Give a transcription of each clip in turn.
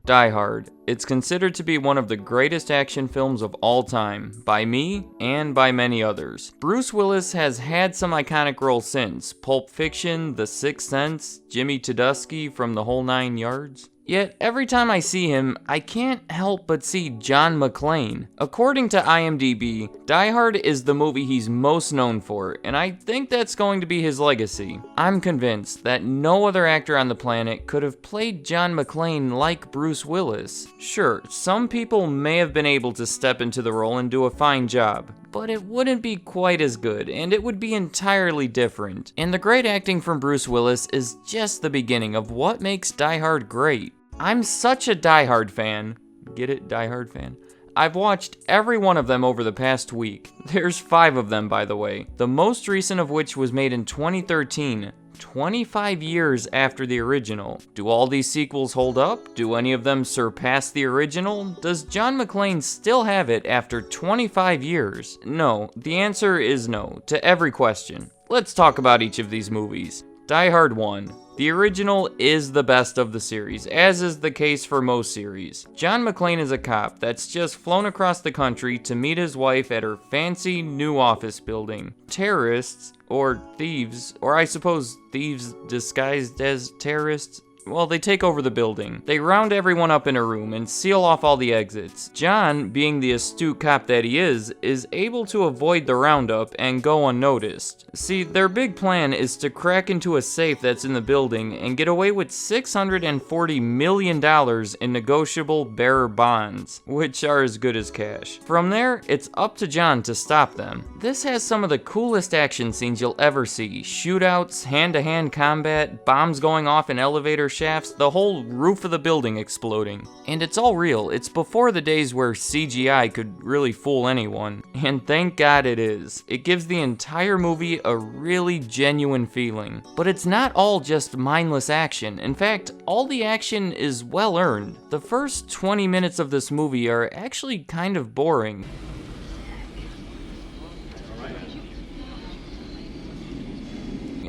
Die Hard. It's considered to be one of the greatest action films of all time, by me and by many others. Bruce Willis has had some iconic roles since: Pulp Fiction, The Sixth Sense, Jimmy Tudusky from The Whole Nine Yards. Yet, every time I see him, I can't help but see John McClane. According to IMDb, Die Hard is the movie he's most known for, and I think that's going to be his legacy. I'm convinced that no other actor on the planet could have played John McClane like Bruce Willis. Sure, some people may have been able to step into the role and do a fine job, but it wouldn't be quite as good, and it would be entirely different. And the great acting from Bruce Willis is just the beginning of what makes Die Hard great. I'm such a Die Hard fan. Get it, Die Hard fan? I've watched every one of them over the past week. There's 5 of them, by the way. The most recent of which was made in 2013, 25 years after the original. Do all these sequels hold up? Do any of them surpass the original? Does John McClane still have it after 25 years? No, the answer is no to every question. Let's talk about each of these movies. Die Hard 1. The original is the best of the series, as is the case for most series. John McClane is a cop that's just flown across the country to meet his wife at her fancy new office building. Terrorists, or thieves, or I suppose thieves disguised as terrorists, well, they take over the building. They round everyone up in a room and seal off all the exits. John, being the astute cop that he is able to avoid the roundup and go unnoticed. See, their big plan is to crack into a safe that's in the building and get away with $640 million in negotiable bearer bonds, which are as good as cash. From there, it's up to John to stop them. This has some of the coolest action scenes you'll ever see. Shootouts, hand-to-hand combat, bombs going off in elevator shafts, the whole roof of the building exploding. And it's all real. It's before the days where CGI could really fool anyone. And thank God it is. It gives the entire movie a really genuine feeling. But it's not all just mindless action. In fact, all the action is well earned. The first 20 minutes of this movie are actually kind of boring.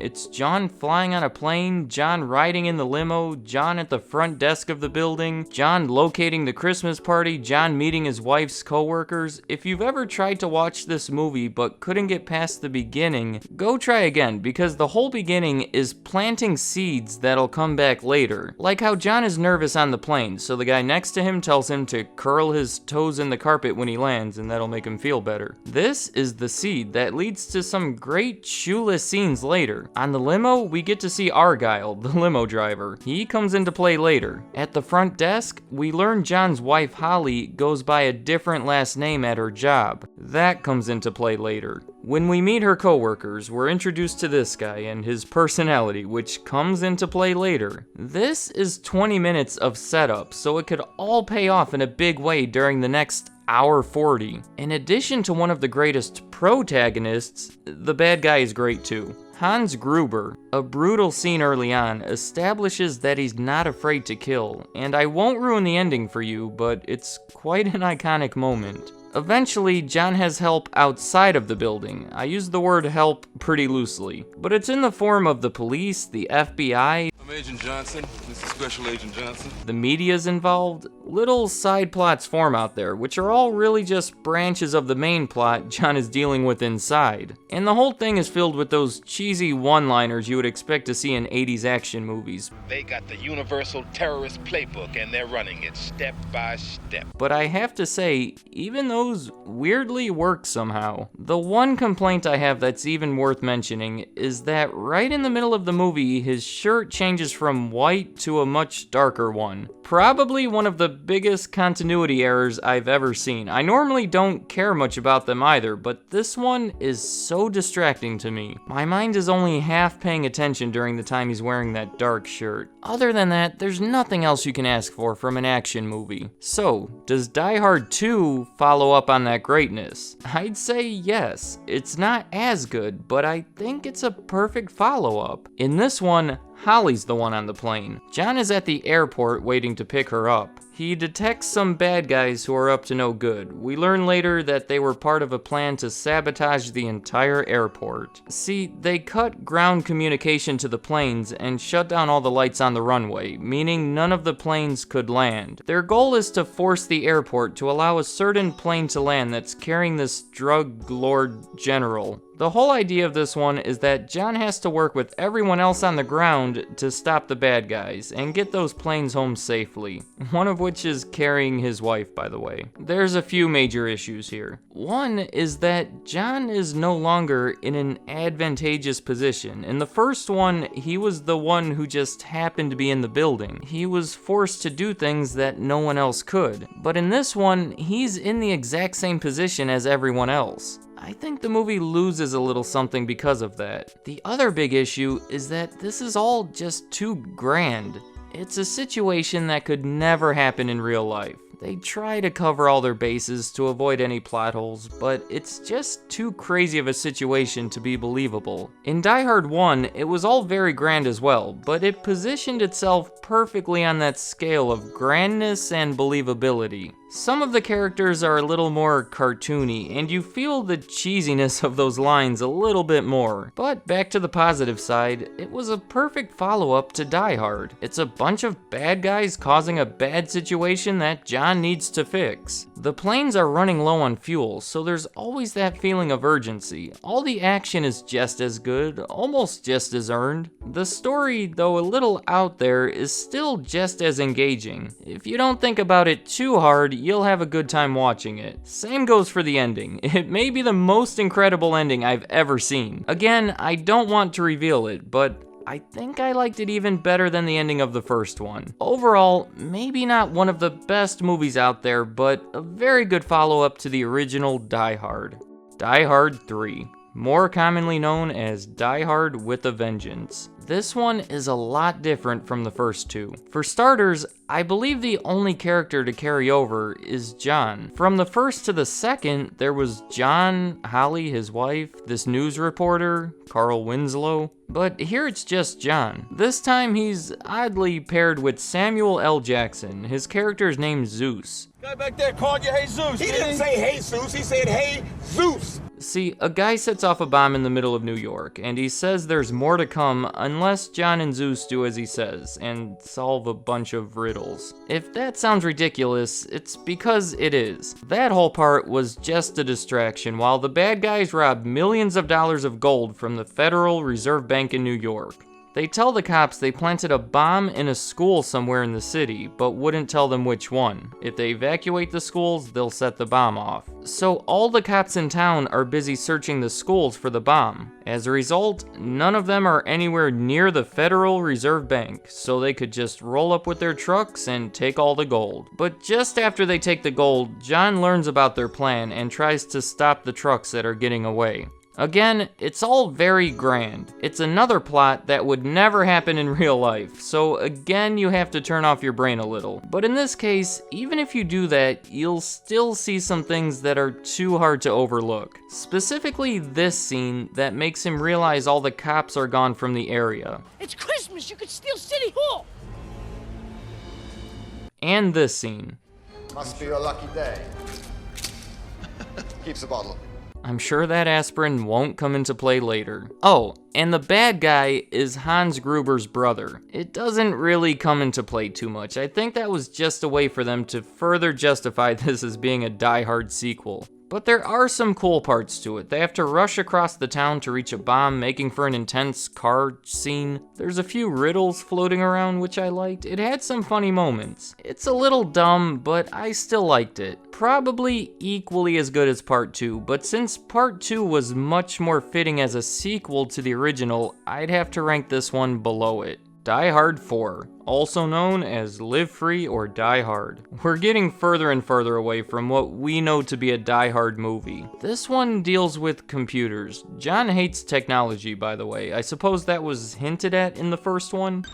It's John flying on a plane, John riding in the limo, John at the front desk of the building, John locating the Christmas party, John meeting his wife's coworkers. If you've ever tried to watch this movie but couldn't get past the beginning, go try again, because the whole beginning is planting seeds that'll come back later. Like how John is nervous on the plane, so the guy next to him tells him to curl his toes in the carpet when he lands, and that'll make him feel better. This is the seed that leads to some great shoeless scenes later. On the limo, we get to see Argyle, the limo driver. He comes into play later. At the front desk, we learn John's wife Holly goes by a different last name at her job. That comes into play later. When we meet her coworkers, we're introduced to this guy and his personality, which comes into play later. This is 20 minutes of setup, so it could all pay off in a big way during the next hour 40. In addition to one of the greatest protagonists, the bad guy is great too. Hans Gruber, a brutal scene early on, establishes that he's not afraid to kill, and I won't ruin the ending for you, but it's quite an iconic moment. Eventually, John has help outside of the building. I use the word help pretty loosely, but it's in the form of the police, the FBI, I'm Agent Johnson. This is Special Agent Johnson. the media's involved. Little side plots form out there, which are all really just branches of the main plot John is dealing with inside. And the whole thing is filled with those cheesy one-liners you would expect to see in 80s action movies. They got the universal terrorist playbook and they're running it step by step. But I have to say, even those weirdly work somehow. The one complaint I have that's even worth mentioning is that right in the middle of the movie, his shirt changes from white to a much darker one. Probably one of the biggest continuity errors I've ever seen. I normally don't care much about them either, but this one is so distracting to me. My mind is only half paying attention during the time he's wearing that dark shirt. Other than that, there's nothing else you can ask for from an action movie. So, does Die Hard 2 follow up on that greatness? I'd say yes. It's not as good, but I think it's a perfect follow-up. In this one, Holly's the one on the plane. John is at the airport waiting to pick her up. He detects some bad guys who are up to no good. We learn later that they were part of a plan to sabotage the entire airport. See, they cut ground communication to the planes and shut down all the lights on the runway, meaning none of the planes could land. Their goal is to force the airport to allow a certain plane to land that's carrying this drug lord general. The whole idea of this one is that John has to work with everyone else on the ground to stop the bad guys and get those planes home safely. One of which is carrying his wife, by the way. There's a few major issues here. One is that John is no longer in an advantageous position. In the first one, he was the one who just happened to be in the building. He was forced to do things that no one else could. But in this one, he's in the exact same position as everyone else. I think the movie loses a little something because of that. The other big issue is that this is all just too grand. It's a situation that could never happen in real life. They try to cover all their bases to avoid any plot holes, but it's just too crazy of a situation to be believable. In Die Hard 1, it was all very grand as well, but it positioned itself perfectly on that scale of grandness and believability. Some of the characters are a little more cartoony, and you feel the cheesiness of those lines a little bit more. But back to the positive side, it was a perfect follow-up to Die Hard. It's a bunch of bad guys causing a bad situation that John needs to fix. The planes are running low on fuel, so there's always that feeling of urgency. All the action is just as good, almost just as earned. The story, though a little out there, is still just as engaging. If you don't think about it too hard, you'll have a good time watching it. Same goes for the ending. It may be the most incredible ending I've ever seen. Again, I don't want to reveal it, but I think I liked it even better than the ending of the first one. Overall, maybe not one of the best movies out there, but a very good follow-up to the original Die Hard. Die Hard 3. More commonly known as Die Hard with a Vengeance. This one is a lot different from the first two. For starters, I believe the only character to carry over is John. From the first to the second, there was John, Holly, his wife, this news reporter, Carl Winslow, but here it's just John. This time he's oddly paired with Samuel L. Jackson. His character's named Zeus. Guy back there called you Jesus. He didn't say Jesus, he said hey Zeus. See, a guy sets off a bomb in the middle of New York, and he says there's more to come unless John and Zeus do as he says, and solve a bunch of riddles. If that sounds ridiculous, it's because it is. That whole part was just a distraction while the bad guys robbed millions of dollars of gold from the Federal Reserve Bank in New York. They tell the cops they planted a bomb in a school somewhere in the city, but wouldn't tell them which one. If they evacuate the schools, they'll set the bomb off. So all the cops in town are busy searching the schools for the bomb. As a result, none of them are anywhere near the Federal Reserve Bank, so they could just roll up with their trucks and take all the gold. But just after they take the gold, John learns about their plan and tries to stop the trucks that are getting away. Again, it's all very grand. It's another plot that would never happen in real life, so again you have to turn off your brain a little. But in this case, even if you do that, you'll still see some things that are too hard to overlook. Specifically this scene that makes him realize all the cops are gone from the area. It's Christmas, you could steal City Hall! And this scene. Must be your lucky day. Keeps the bottle. I'm sure that aspirin won't come into play later. Oh, and the bad guy is Hans Gruber's brother. It doesn't really come into play too much. I think that was just a way for them to further justify this as being a Die Hard sequel. But there are some cool parts to it. They have to rush across the town to reach a bomb, making for an intense car scene. There's a few riddles floating around, which I liked. It had some funny moments. It's a little dumb, but I still liked it. Probably equally as good as Part 2, but since Part 2 was much more fitting as a sequel to the original, I'd have to rank this one below it. Die Hard 4, also known as Live Free or Die Hard. We're getting further and further away from what we know to be a Die Hard movie. This one deals with computers. John hates technology, by the way. I suppose that was hinted at in the first one.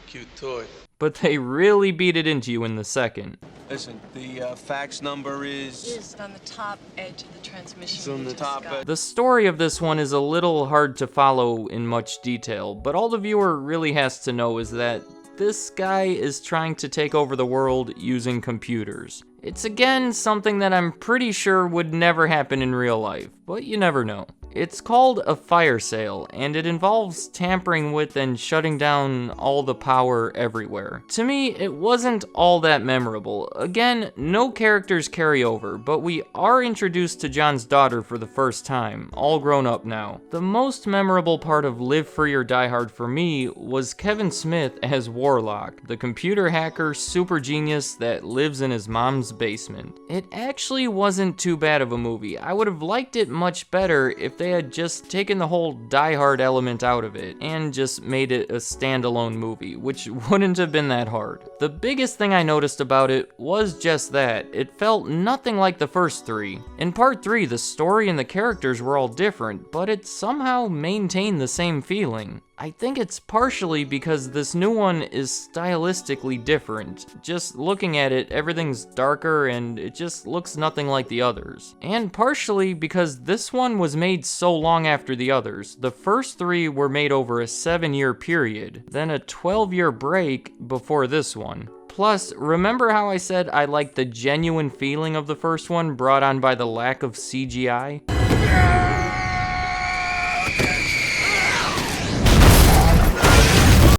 Cute toy. But they really beat it into you in the second. Listen, the fax number is... Is on the top edge of the transmission. It's on the top edge. The story of this one is a little hard to follow in much detail, but all the viewer really has to know is that this guy is trying to take over the world using computers. It's again something that I'm pretty sure would never happen in real life, but you never know. It's called a fire sale, and it involves tampering with and shutting down all the power everywhere. To me, it wasn't all that memorable. Again, no characters carry over, but we are introduced to John's daughter for the first time, all grown up now. The most memorable part of Live Free or Die Hard for me was Kevin Smith as Warlock, the computer hacker super genius that lives in his mom's basement. It actually wasn't too bad of a movie. I would have liked it much better if they had just taken the whole Die Hard element out of it and just made it a standalone movie, which wouldn't have been that hard. The biggest thing I noticed about it was just that it felt nothing like the first three. In part 3, the story and the characters were all different, but it somehow maintained the same feeling. I think it's partially because this new one is stylistically different. Just looking at it, everything's darker and it just looks nothing like the others. And partially because this one was made so long after the others. The first 3 were made over a 7-year period, then a 12-year break before this one. Plus, remember how I said I liked the genuine feeling of the first one brought on by the lack of CGI?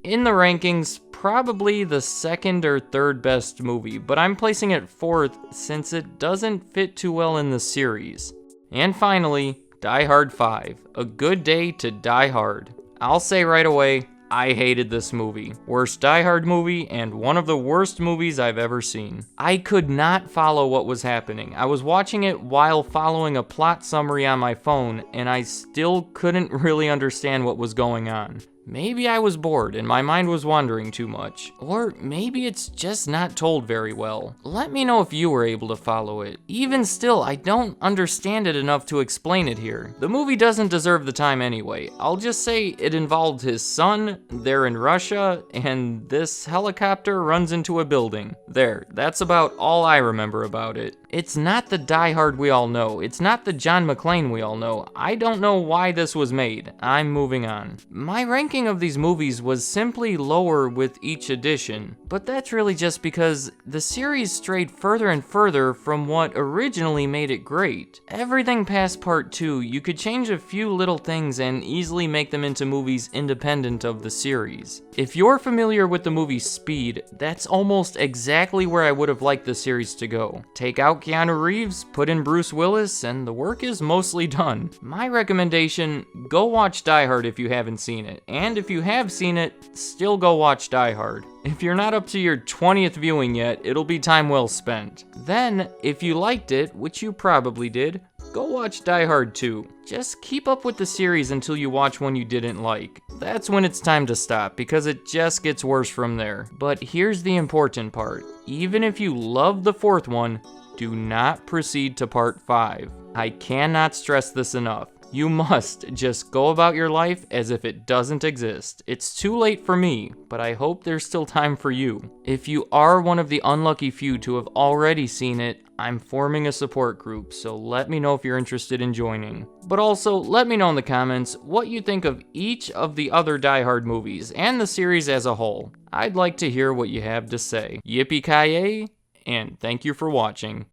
In the rankings, probably the second or third best movie, but I'm placing it 4th since it doesn't fit too well in the series. And finally, Die Hard 5, A Good Day to Die Hard. I'll say right away, I hated this movie. Worst Die Hard movie, and one of the worst movies I've ever seen. I could not follow what was happening. I was watching it while following a plot summary on my phone, and I still couldn't really understand what was going on. Maybe I was bored and my mind was wandering too much. Or maybe it's just not told very well. Let me know if you were able to follow it. Even still, I don't understand it enough to explain it here. The movie doesn't deserve the time anyway. I'll just say it involved his son, they're in Russia, and this helicopter runs into a building. There, that's about all I remember about it. It's not the Die Hard we all know. It's not the John McClane we all know. I don't know why this was made. I'm moving on. My ranking of these movies was simply lower with each edition, but that's really just because the series strayed further and further from what originally made it great. Everything past part 2, you could change a few little things and easily make them into movies independent of the series. If you're familiar with the movie Speed, that's almost exactly where I would have liked the series to go. Take out Keanu Reeves, put in Bruce Willis, and the work is mostly done. My recommendation, go watch Die Hard if you haven't seen it, and if you have seen it, still go watch Die Hard. If you're not up to your 20th viewing yet, it'll be time well spent. Then, if you liked it, which you probably did, go watch Die Hard 2. Just keep up with the series until you watch one you didn't like. That's when it's time to stop, because it just gets worse from there. But here's the important part. Even if you love the 4th one, do not proceed to part 5. I cannot stress this enough. You must just go about your life as if it doesn't exist. It's too late for me, but I hope there's still time for you. If you are one of the unlucky few to have already seen it, I'm forming a support group, so let me know if you're interested in joining. But also, let me know in the comments what you think of each of the other Die Hard movies and the series as a whole. I'd like to hear what you have to say. Yippee Ki Yay, and thank you for watching.